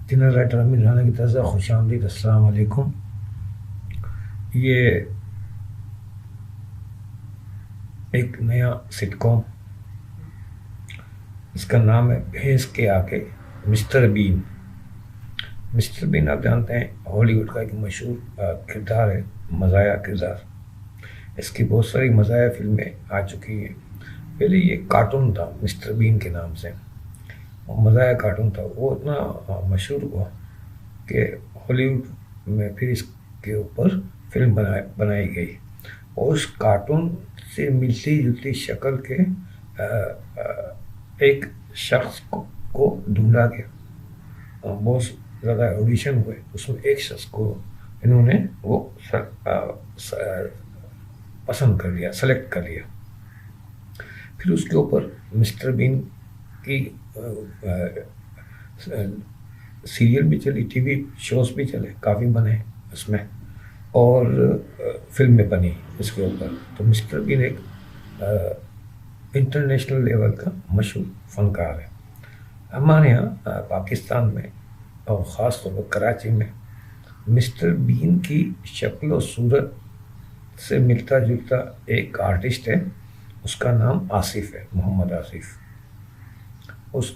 Dinner writer امین رانا کی طرف سے خوش آمدید، السلام علیکم۔ یہ ایک نیا سٹ کام، اس کا نام ہے بھیس کے آگے مسٹر بین۔ مسٹر بین آپ جانتے ہیں ہالی ووڈ کا ایک مشہور کردار ہے، مزاحیہ کردار۔ اس کی بہت ساری مزاحیہ فلمیں آ چکی ہیں۔ پہلے یہ کارٹون تھا مسٹر بین کے نام سے، مزاحیہ کارٹون تھا، وہ اتنا مشہور ہوا کہ ہالی ووڈ میں پھر اس کے اوپر فلم بنائی گئی، اور اس کارٹون سے ملتی جلتی شکل کے ایک شخص کو ڈھونڈا گیا۔ بہت زیادہ آڈیشن ہوئے، اس میں ایک شخص کو انہوں نے وہ پسند کر لیا، سلیکٹ کر لیا۔ پھر اس کے اوپر مسٹر بین کی سیریل بھی چلی، ٹی وی شوز بھی چلے، کافی بنے اس میں، اور فلمیں بنی اس کے اوپر۔ تو مسٹر بین ایک انٹرنیشنل لیول کا مشہور فنکار ہے۔ ہمارے یہاں پاکستان میں اور خاص طور پر کراچی میں مسٹر بین کی شکل و صورت سے ملتا جلتا ایک آرٹسٹ ہے، اس کا نام آصف ہے، محمد آصف۔ اس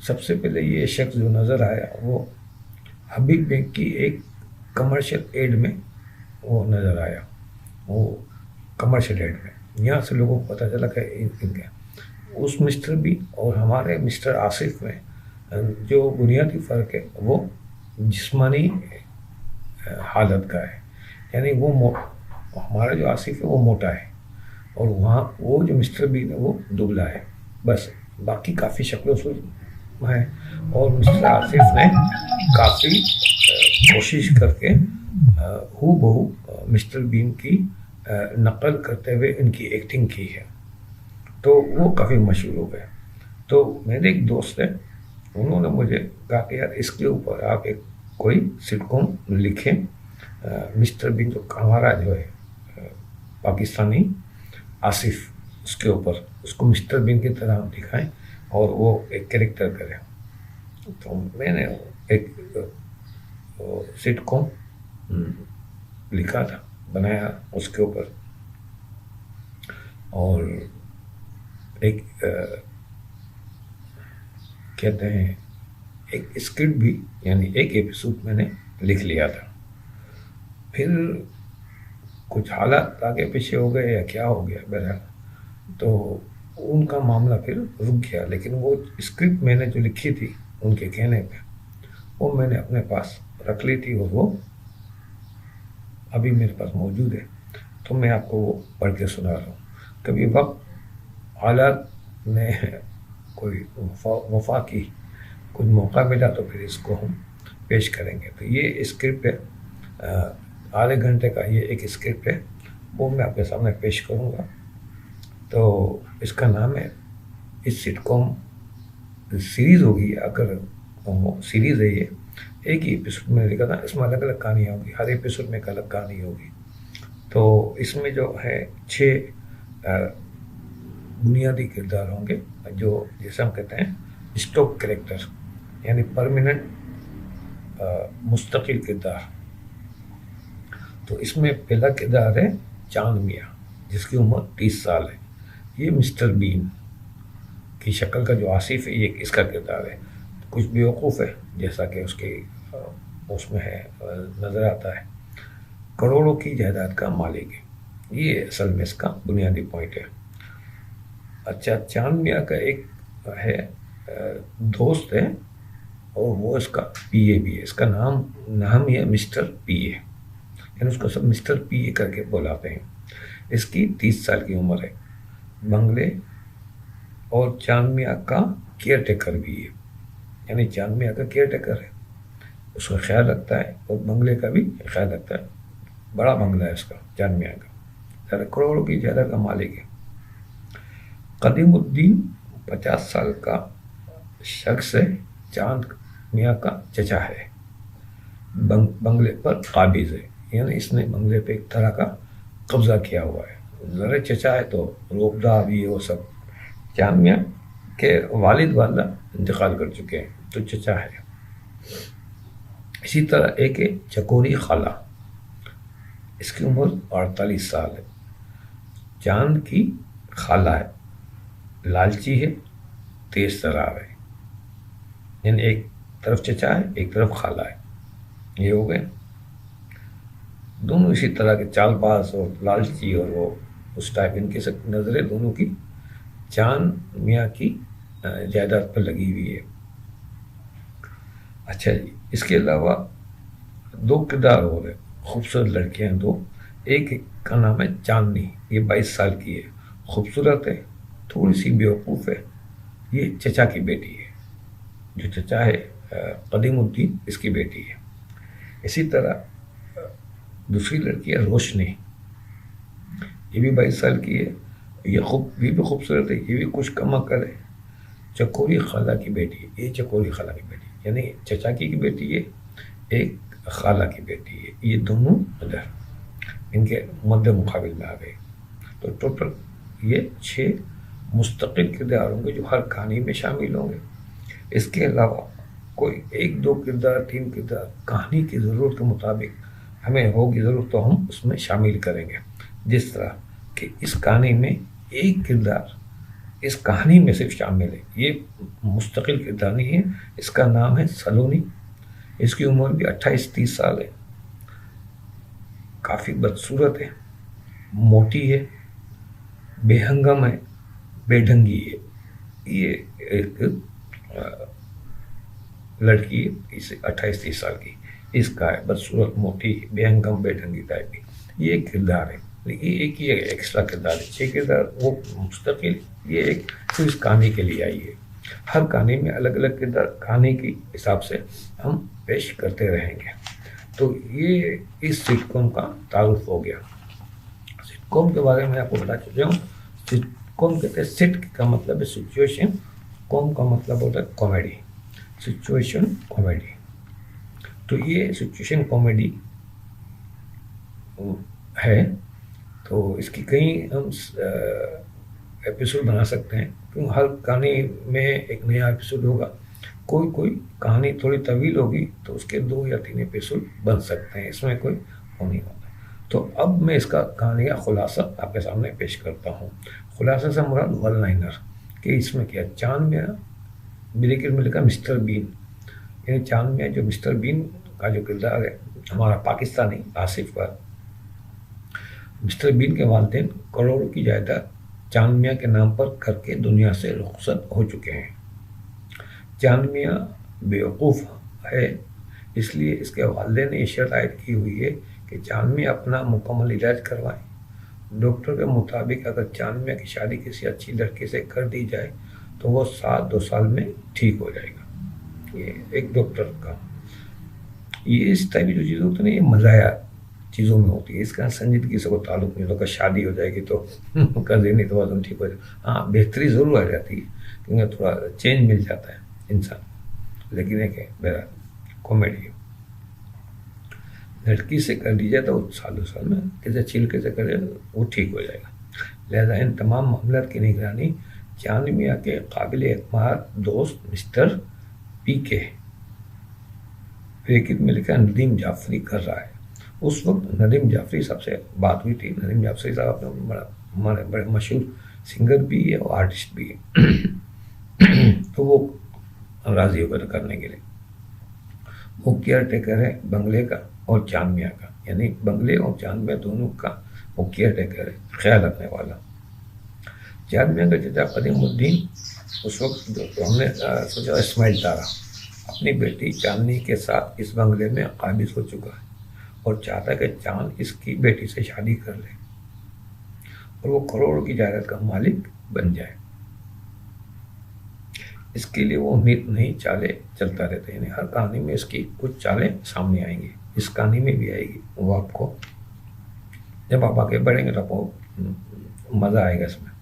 سب سے پہلے یہ شخص جو نظر آیا وہ حبیب بینک کی ایک کمرشل ایڈ میں وہ نظر آیا، وہ کمرشل ایڈ میں یہاں سے لوگوں کو پتہ چلا کہ اس مسٹر بین اور ہمارے مسٹر آصف میں جو بنیادی فرق ہے وہ جسمانی حالت کا ہے۔ یعنی وہ ہمارا جو آصف ہے وہ موٹا ہے، اور وہاں وہ جو مسٹر بین ہے وہ دبلا ہے، بس باقی کافی شکل و صورت ہے۔ اور مسٹر آصف نے کافی کوشش کر کے ہو بہو مسٹر بین کی نقل کرتے ہوئے ان کی ایکٹنگ کی ہے، تو وہ کافی مشہور ہو گئے۔ تو میرے ایک دوست ہے، انہوں نے مجھے کہا کہ یار اس کے اوپر آپ ایک کوئی سٹ کام لکھیں، مسٹر بین جو ہمارا جو ہے پاکستانی آصف، اس کے اوپر اس کو مسٹر بین کی طرح دکھائیں اور وہ ایک کریکٹر کریں۔ تو میں نے ایک سٹ کام لکھا تھا، بنایا اس کے اوپر، اور ایک کہتے ہیں ایک اسکرپٹ بھی، یعنی ایک ایپیسوڈ میں نے لکھ لیا تھا۔ پھر کچھ حالات آگے پیچھے ہو گئے یا کیا ہو گیا بہرحال، تو ان کا معاملہ پھر رک گیا، لیکن وہ اسکرپٹ میں نے جو لکھی تھی ان کے کہنے پہ، وہ میں نے اپنے پاس رکھ لی تھی، اور وہ ابھی میرے پاس موجود ہے، تو میں آپ کو وہ پڑھ کے سنا رہا ہوں۔ کبھی وقت حالات میں کوئی وفاقی کچھ موقع ملا تو پھر اس کو ہم پیش کریں گے۔ تو یہ اسکرپٹ ہے، آدھے گھنٹے کا یہ ایک اسکرپٹ ہے، وہ میں آپ کے سامنے پیش کروں گا۔ تو اس کا نام ہے، اس سٹ کام سیریز ہوگی، اگر سیریز ہے یہ، ایک ہی ایپیسوڈ میں لکھا تھا، اس میں الگ الگ کہانیاں ہوگی، ہر ایپیسوڈ میں ایک الگ کہانی ہوگی۔ تو اس میں جو ہے 6 بنیادی کردار ہوں گے، جو جیسے ہم کہتے ہیں اسٹاک کریکٹر، یعنی پرماننٹ مستقل کردار۔ تو اس میں پہلا کردار ہے چاند میاں، جس کی عمر 30 سال ہے۔ یہ مسٹر بین کی شکل کا جو آصف ہے، یہ اس کا کردار ہے۔ کچھ بیوقوف ہے، جیسا کہ اس میں ہے، نظر آتا ہے، کروڑوں کی جائیداد کا مالک ہے، یہ اصل میں اس کا بنیادی پوائنٹ ہے۔ اچھا، چاند میاں کا ایک ہے دوست ہے، اور وہ اس کا پی اے بھی ہے، اس کا نام ہی ہے مسٹر پی اے، یعنی اس کو سب مسٹر پی اے کر کے بلاتے ہیں۔ اس کی 30 سال کی عمر ہے، بنگلے اور چاند میاں کا کیئر ٹیکر بھی ہے، یعنی چاند میاں کا کیئر ٹیکر ہے، اس کا خیال رکھتا ہے، اور بنگلے کا بھی خیال رکھتا ہے۔ بڑا بنگلہ ہے اس کا، چاند میاں کا، کروڑوں کی جائیداد کا مالک ہے۔ قدیم الدین 50 سال کا شخص ہے، چاند میاں کا چچا ہے، بنگلے پر قابض ہے، یعنی اس نے بنگلے پہ ایک طرح کا قبضہ کیا ہوا ہے۔ ذرا چچا ہے تو روبدہ بھی وہ سب، چاند میاں کے والد والدہ انتقال کر چکے ہیں، تو چچا ہے۔ اسی طرح ایک ہے چکوری خالہ، اس کی عمر 48 سال ہے، چاند کی خالہ ہے، لالچی ہے، تیز ترار ہے، یعنی ایک طرف چچا ہے ایک طرف خالہ ہے، یہ ہو گئے دونوں اسی طرح کے چال باز اور لالچی، اور وہ اس ٹائپ ان کی نظریں دونوں کی چاند میاں کی جائیداد پر لگی ہوئی ہے۔ اچھا جی، اس کے علاوہ دو کردار اور ہیں، خوبصورت لڑکیاں دو، ایک کا نام ہے چاندنی، یہ 22 سال کی ہے، خوبصورت ہے، تھوڑی سی بیوقوف ہے، یہ چچا کی بیٹی ہے، جو چچا ہے قدیم الدین، اس کی بیٹی ہے۔ اسی طرح دوسری لڑکی ہے روشنی، یہ بھی 22 سال کی ہے، یہ بھی خوبصورت ہے، یہ بھی کچھ کم عقل ہے، چکوری خالہ کی بیٹی ہے، یہ چکوری خالہ کی بیٹی ہے، یعنی چچا کی بیٹی ہے، ایک خالہ کی بیٹی ہے، یہ دونوں ادھر ان کے مد مقابل میں آ گئے۔ تو ٹوٹل یہ 6 مستقل کردار ہوں گے جو ہر کہانی میں شامل ہوں گے۔ اس کے علاوہ کوئی 1 2 کردار 3 کردار کہانی کی ضرورت کے مطابق ہمیں ہوگی ضرورت تو ہم اس میں شامل کریں گے، جس طرح کہ اس کہانی میں ایک کردار اس کہانی میں صرف شامل ہے، یہ مستقل کردار نہیں ہے، اس کا نام ہے سلونی، اس کی عمر بھی 28-30 سال ہے، کافی بدصورت ہے، موٹی ہے، بے ہنگم ہے، بے ڈھنگی ہے، یہ ایک لڑکی ہے، اس 28-30 سال کی، اس کا ہے بدصورت، موٹی، بے ہنگم، بے ڈھنگی ٹائپ کی، یہ ایک کردار ہے، یہ ایک ہی ایکسٹرا کردار ہے، 6 کردار وہ مستقل، یہ ایک صرف اس کہانی کے لیے آئی ہے۔ ہر کہانی میں الگ الگ کردار کہانی کے حساب سے ہم پیش کرتے رہیں گے۔ تو یہ اس سٹ کام کا تعارف ہو گیا۔ سٹ کام کے بارے میں آپ کو بتا چکا ہوں، سٹ کام کہتے ہیں، سٹ کا مطلب ہے سچویشن، کام کا مطلب ہوتا ہے کامیڈی، سچویشن کامیڈی۔ تو یہ سچویشن کامیڈی ہے، تو اس کی کئی ہم ایپیسوڈ بنا سکتے ہیں، کیوں ہر کہانی میں ایک نیا ایپیسوڈ ہوگا، کوئی کہانی تھوڑی طویل ہوگی تو اس کے 2 یا 3 ایپیسوڈ بن سکتے ہیں، اس میں کوئی وہ نہیں ہوتا۔ تو اب میں اس کا کہانی کا خلاصہ آپ کے سامنے پیش کرتا ہوں۔ خلاصہ سے مراد ون لائنر، کہ اس میں کیا چاند میاں، بریکٹ میں لکھا مسٹر بین، یعنی چاند میاں جو مسٹر بین کا جو کردار ہے ہمارا پاکستانی آصف کا، مسٹر بین کے والدین کروڑوں کی جائیداد چاند میاں کے نام پر کر کے دنیا سے رخصت ہو چکے ہیں۔ چاند میاں بیوقوف ہے، اس لیے اس کے والدین نے یہ شرط عائد کی ہوئی ہے کہ چاند میاں اپنا مکمل علاج کروائیں۔ ڈاکٹر کے مطابق اگر چاند میاں کی شادی کسی اچھی لڑکی سے کر دی جائے تو وہ 2 سال میں ٹھیک ہو جائے گا۔ یہ ایک ڈاکٹر کا، یہ اس طرح کی جو چیزیں ہوتی ہیں یہ مزاحیہ چیزوں میں ہوتی ہے، اس کا سنجیدگی سے کوئی تعلق نہیں ہوتا کہ شادی ہو جائے گی تو کا ذہنی توازن ٹھیک ہو جائے گا۔ ہاں بہتری ضرور آ جاتی ہے کیونکہ تھوڑا چینج مل جاتا ہے انسان، لیکن ایک ہے میرا کامیڈی لڑکی سے کر دی جائے تو وہ 2 سال میں کسی اچھی لڑکی سے کرے وہ ٹھیک ہو جائے گا۔ لہذا ان تمام معاملات کی نگرانی چاند میاں کے قابل اعتماد دوست مسٹر پی کے بریکٹ میں لکھا ندیم جعفری کر رہا ہے۔ اس وقت ندیم جعفری صاحب سے بات ہوئی تھی، ندیم جعفری صاحب بڑے مشہور سنگر بھی ہے اور آرٹسٹ بھی ہے، تو وہ راضی ہو کر کرنے کے لیے، وہ کیئر ٹیکر ہے بنگلے کا اور چاند میاں کا، یعنی بنگلے اور چاند میاں دونوں کا وہ کیئر ٹیکر ہے، خیال رکھنے والا۔ چاند میاں کا چچا قدیم الدین اس وقت تو ہم نے سوچا اسماعیل تارا اپنی بیٹی چاندنی کے ساتھ اس بنگلے میں قابض ہو چکا ہے اور چاہتا ہے کہ چاند اس کی بیٹی سے شادی کر لے اور وہ کروڑوں کی جائیداد کا مالک بن جائے۔ اس کے لیے وہ نئی چالیں چلتا رہتا ہے، یعنی ہر کہانی میں اس کی کچھ چالیں سامنے آئیں گی، اس کہانی میں بھی آئے گی، وہ آپ کو جب آپ آگے بڑھیں گے تو آپ کو مزہ آئے گا اس میں۔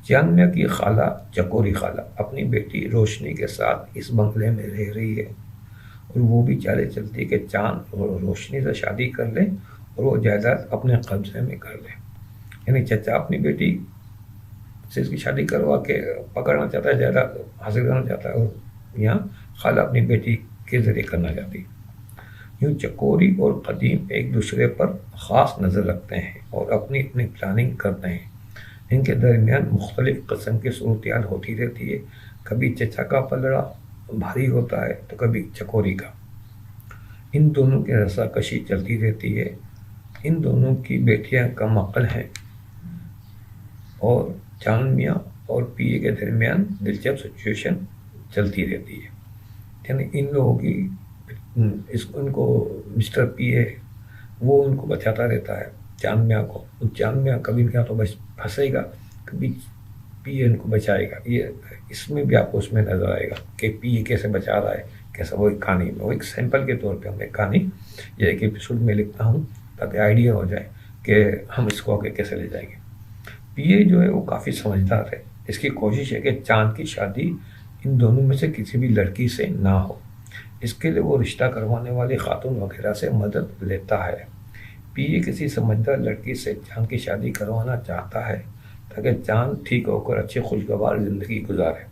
چاند میاں کی خالہ چکوری خالہ اپنی بیٹی روشنی کے ساتھ اس بنگلے میں رہ رہی ہے اور وہ بھی چالیں چلتی ہے کہ چاند اور روشنی سے شادی کر لے اور وہ جائیداد اپنے قبضے میں کر لے، یعنی چچا اپنی بیٹی سے اس کی شادی کروا کے پکڑنا چاہتا ہے، جائیداد حاصل کرنا چاہتا ہے، اور یہاں خالہ اپنی بیٹی کے ذریعے کرنا چاہتی ہے۔ یوں چکوری اور قدیم ایک دوسرے پر خاص نظر رکھتے ہیں اور اپنی اپنی پلاننگ کرتے ہیں۔ ان کے درمیان مختلف قسم کی صورتحال ہوتی رہتی ہے، کبھی چچا کا پلڑا بھاری ہوتا ہے تو کبھی چکوری کا۔ ان دونوں کی رساکشی چلتی رہتی ہے۔ ان دونوں کی بیٹیاں کم عقل ہیں اور چاند میاں اور پی اے کے درمیان دلچسپ سچویشن چلتی رہتی ہے۔ یعنی ان لوگوں کی ان کو مسٹر پی اے وہ ان کو بچاتا رہتا ہے چاند میاں کو، چاند میاں کبھی نہ تو بس پھنسے گا، کبھی پی اے ان کو بچائے گا۔ یہ اس میں بھی آپ کو اس میں نظر آئے گا کہ پی اے کیسے بچا رہا ہے، کیسا وہ ایک کہانی میں، وہ ایک سیمپل کے طور پہ ہم ایک کہانی یہ ایک ایپیسوڈ میں لکھتا ہوں تاکہ آئیڈیا ہو جائے کہ ہم اس کو آگے کیسے لے جائیں گے۔ پی اے جو ہے وہ کافی سمجھدار ہے، اس کی کوشش ہے کہ چاند کی شادی ان دونوں میں سے کسی بھی لڑکی سے نہ ہو۔ اس کے لیے وہ رشتہ کروانے والی خاتون وغیرہ سے مدد لیتا ہے۔ پی اے کسی سمجھدار لڑکی سے چاند کی شادی کروانا چاہتا ہے تاکہ چاند ٹھیک ہو کر اچھی خوشگوار زندگی گزارے۔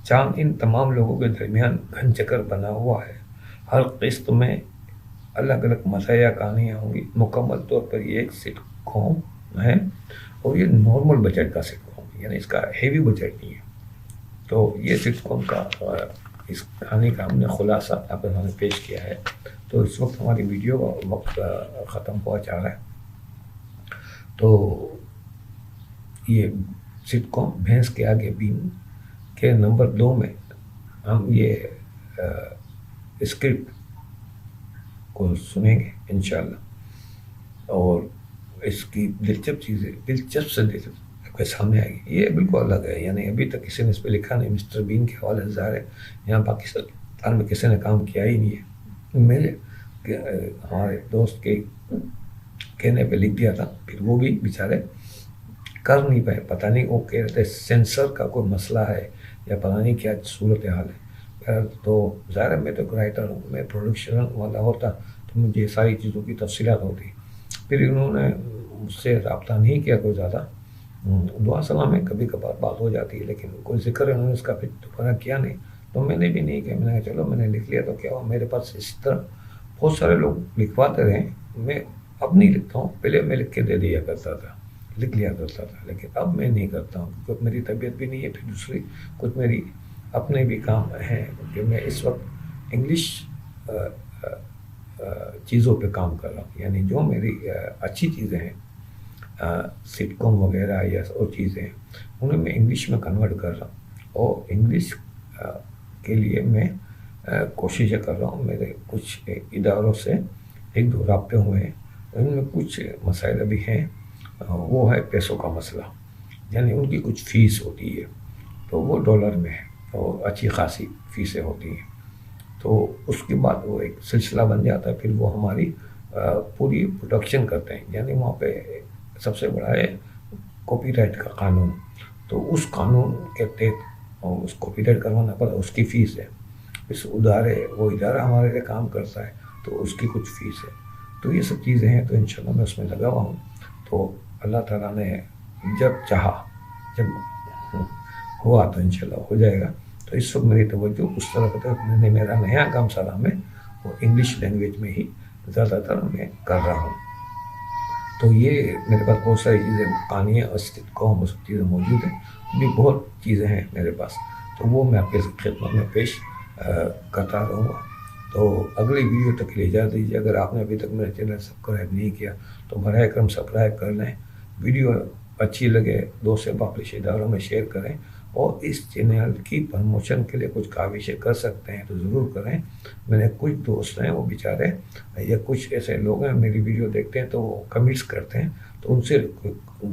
چاند ان تمام لوگوں کے درمیان گھن چکر بنا ہوا ہے۔ ہر قسط میں الگ الگ مزاحیہ کہانیاں ہوں گی۔ مکمل طور پر یہ ایک سٹ کام ہے اور یہ نارمل بجٹ کا سٹ کام، یعنی اس کا ہیوی بجٹ نہیں ہے۔ تو یہ سٹ کام کا اس کہانی کا ہم نے خلاصہ آپ کے سامنے پیش کیا ہے۔ تو اس وقت ہماری ویڈیو کا وقت ختم ہوا جا رہا ہے، تو یہ سٹ کام بھینس کے آگے بین کے نمبر 2 میں ہم یہ اسکرپٹ کو سنیں گے انشاءاللہ، اور اس کی دلچسپ چیزیں دلچسپ سے دلچسپ آپ کے سامنے آئے گی۔ یہ بالکل الگ ہے، یعنی ابھی تک کسی نے اس پہ لکھا نہیں۔ مسٹر بین کے حوالے سے ظاہر ہے یہاں پاکستان میں کسی نے کام کیا ہی نہیں ہے۔ میرے ہمارے دوست کے کہنے پہ لکھ دیا تھا، پھر وہ بھی بیچارے کر نہیں پائے، پتہ نہیں وہ کہہ رہے تھے سینسر کا کوئی مسئلہ ہے یا پتہ نہیں کیا صورتحال ہے۔ تو ظاہر ہے میں تو رائٹر ہوں، میں پروڈکشن والا ہوتا تو مجھے ساری چیزوں کی تفصیلات ہوتی۔ پھر انہوں نے مجھ سے رابطہ نہیں کیا کوئی زیادہ، دعا سلام ہے، کبھی کبھار بات ہو جاتی ہے، لیکن کوئی ذکر انہوں نے اس کا پھر دوبارہ کیا نہیں۔ تو میں نے بھی نہیں کیا، میں نے کہا چلو میں نے لکھ لیا تو کیا ہوا۔ میرے پاس اس طرح بہت سارے لوگ لکھواتے رہے، میں اب نہیں لکھتا ہوں، پہلے میں لکھ کے دے دیا کرتا تھا، لکھ لیا کرتا تھا، لیکن اب میں نہیں کرتا ہوں کیونکہ میری طبیعت بھی نہیں ہے، پھر دوسری کچھ میری اپنے بھی کام ہیں کہ میں اس وقت انگلش چیزوں پہ کام کر رہا ہوں، یعنی جو میری اچھی چیزیں ہیں سٹ کام وغیرہ یا اور چیزیں ہیں انہیں میں انگلش میں کنورٹ کر رہا ہوں، اور انگلش کے لیے میں کوششیں کر رہا ہوں۔ میرے کچھ اداروں سے ایک دو رابطے ہوئے ہیں، ان میں کچھ مسائل بھی ہیں، وہ ہے پیسوں کا مسئلہ، یعنی ان کی کچھ فیس ہوتی ہے تو وہ ڈالر میں ہے اور اچھی خاصی فیسیں ہوتی ہیں، تو اس کے بعد وہ ایک سلسلہ بن جاتا ہے، پھر وہ ہماری پوری پروڈکشن کرتے ہیں، یعنی وہاں پہ سب سے بڑا ہے کاپی رائٹ کا قانون، تو اس قانون کے تحت اس کاپی رائٹ کروانا پڑا، اس کی فیس ہے۔ اس وہ ادارہ ہمارے لیے کام کرتا ہے تو اس کی کچھ فیس ہے، تو یہ سب چیزیں ہیں، تو انشاءاللہ میں اس میں لگا ہوا ہوں۔ تو اللہ تعالیٰ نے جب چاہا، جب ہوا تو انشاءاللہ ہو جائے گا۔ تو اس وقت میری توجہ اس طرف ہے، میں نے میرا نیا کام سارا میں وہ انگلش لینگویج میں ہی زیادہ تر میں کر رہا ہوں۔ تو یہ میرے پاس بہت ساری چیزیں، کہانیاں اور سٹ کام وہ سب چیزیں موجود ہیں، بھی بہت چیزیں ہیں میرے پاس، تو وہ میں آپ کے خدمت میں پیش کرتا رہوں گا۔ تو اگلی ویڈیو تک کے لیے اجازت دیجیے۔ اگر آپ نے ابھی تک میرا چینل سبسکرائب نہیں کیا تو براہ کرم سبسکرائب کر لیں، ویڈیو اچھی لگے دوست سے پبلش اداروں میں شیئر کریں، اور اس چینل کی پروموشن کے لیے کچھ کاوشیں کر سکتے ہیں تو ضرور کریں۔ میرے کچھ دوست ہیں وہ بیچارے یا کچھ ایسے لوگ ہیں میری ویڈیو دیکھتے ہیں تو وہ کمنٹس کرتے ہیں، تو ان سے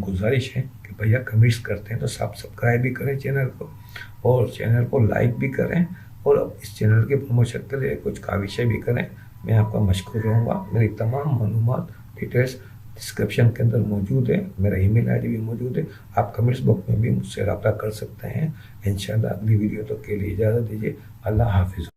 گزارش ہے کہ بھیا کمنٹس کرتے ہیں تو سبسکرائب بھی کریں چینل کو، اور چینل کو لائک بھی کریں، اور اس چینل کے پروموشن کے لیے کچھ کاوشیں بھی کریں۔ میں آپ کا مشکور رہوں گا۔ میری تمام معلومات ڈیٹیلس ڈسکرپشن کے اندر موجود ہے، میرا ای میل آئی ڈی بھی موجود ہے، آپ کمنٹس باکس میں بھی مجھ سے رابطہ کر سکتے ہیں۔ انشاءاللہ اگلی ویڈیو تک کے لیے اجازت دیجیے۔ اللہ حافظ۔